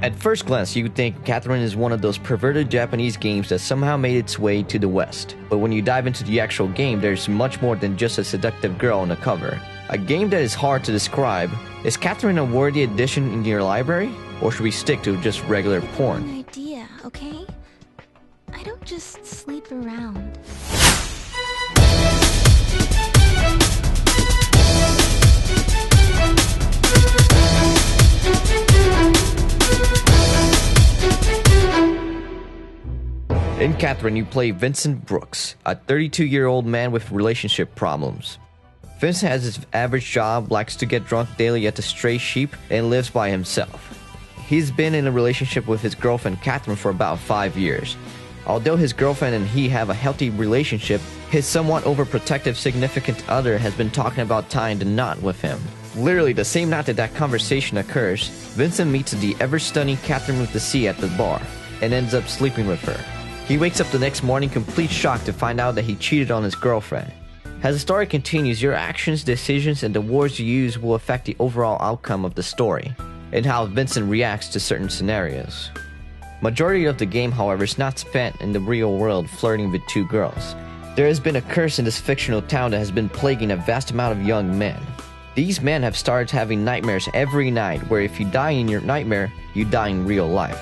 At first glance, you would think Catherine is one of those perverted Japanese games that somehow made its way to the West. But when you dive into the actual game, there's much more than just a seductive girl on the cover. A game that is hard to describe. Is Catherine a worthy addition in your library? Or should we stick to just regular porn? An idea, okay? I don't just sleep around. In Catherine, you play Vincent Brooks, a 32-year-old man with relationship problems. Vincent has his average job, likes to get drunk daily at the Stray Sheep, and lives by himself. He's been in a relationship with his girlfriend Catherine for about 5 years. Although his girlfriend and he have a healthy relationship, his somewhat overprotective significant other has been talking about tying the knot with him. Literally the same night that conversation occurs, Vincent meets the ever-stunning Catherine with the C at the bar, and ends up sleeping with her. He wakes up the next morning complete shock to find out that he cheated on his girlfriend. As the story continues, your actions, decisions, and the words you use will affect the overall outcome of the story, and how Vincent reacts to certain scenarios. Majority of the game, however, is not spent in the real world flirting with two girls. There has been a curse in this fictional town that has been plaguing a vast amount of young men. These men have started having nightmares every night, where if you die in your nightmare, you die in real life.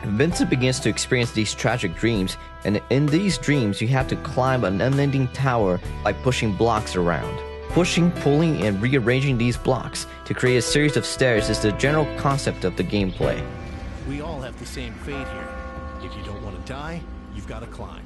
Vincent begins to experience these tragic dreams, and in these dreams you have to climb an unending tower by pushing blocks around. Pushing, pulling, and rearranging these blocks to create a series of stairs is the general concept of the gameplay. We all have the same fate here. If you don't want to die, you've got to climb.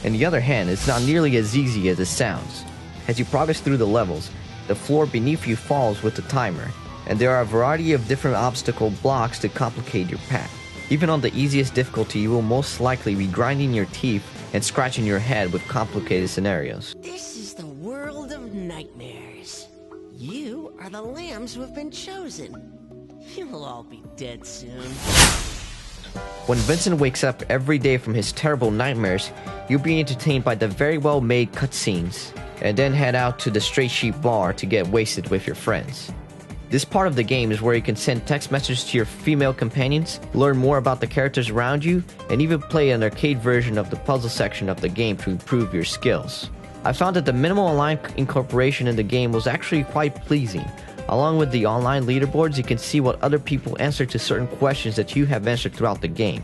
On the other hand, it's not nearly as easy as it sounds. As you progress through the levels, the floor beneath you falls with the timer, and there are a variety of different obstacle blocks to complicate your path. Even on the easiest difficulty, you will most likely be grinding your teeth and scratching your head with complicated scenarios. This is the world of nightmares. You are the lambs who have been chosen. You'll all be dead soon. When Vincent wakes up every day from his terrible nightmares, you'll be entertained by the very well-made cutscenes, and then head out to the Stray Sheep bar to get wasted with your friends. This part of the game is where you can send text messages to your female companions, learn more about the characters around you, and even play an arcade version of the puzzle section of the game to improve your skills. I found that the minimal online incorporation in the game was actually quite pleasing. Along with the online leaderboards, you can see what other people answer to certain questions that you have answered throughout the game.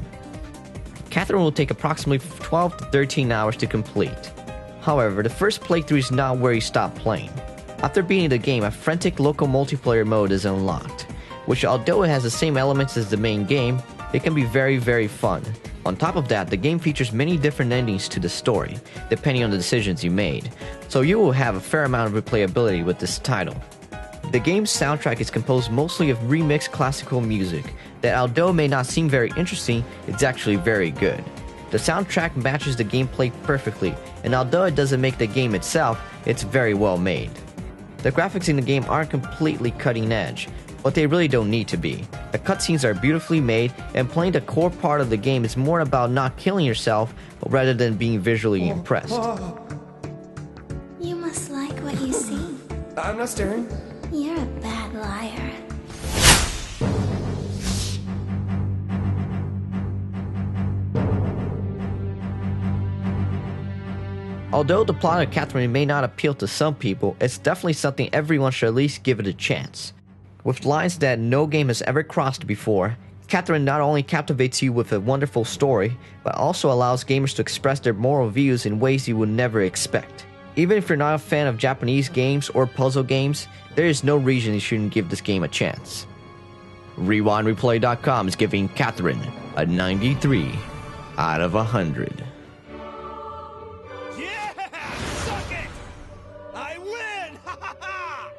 Catherine will take approximately 12 to 13 hours to complete. However, the first playthrough is not where you stop playing. After beating the game, a frantic local multiplayer mode is unlocked, which although it has the same elements as the main game, it can be very fun. On top of that, the game features many different endings to the story, depending on the decisions you made, so you will have a fair amount of replayability with this title. The game's soundtrack is composed mostly of remixed classical music that, although may not seem very interesting, it's actually very good. The soundtrack matches the gameplay perfectly, and although it doesn't make the game itself, it's very well made. The graphics in the game aren't completely cutting edge, but they really don't need to be. The cutscenes are beautifully made, and playing the core part of the game is more about not killing yourself rather than being visually impressed. You must like what you see. I'm not staring. You're a bad liar. Although the plot of Catherine may not appeal to some people, it's definitely something everyone should at least give it a chance. With lines that no game has ever crossed before, Catherine not only captivates you with a wonderful story, but also allows gamers to express their moral views in ways you would never expect. Even if you're not a fan of Japanese games or puzzle games, there is no reason you shouldn't give this game a chance. RewindReplay.com is giving Catherine a 93 out of 100. Yeah! Suck it! I win! Ha ha ha!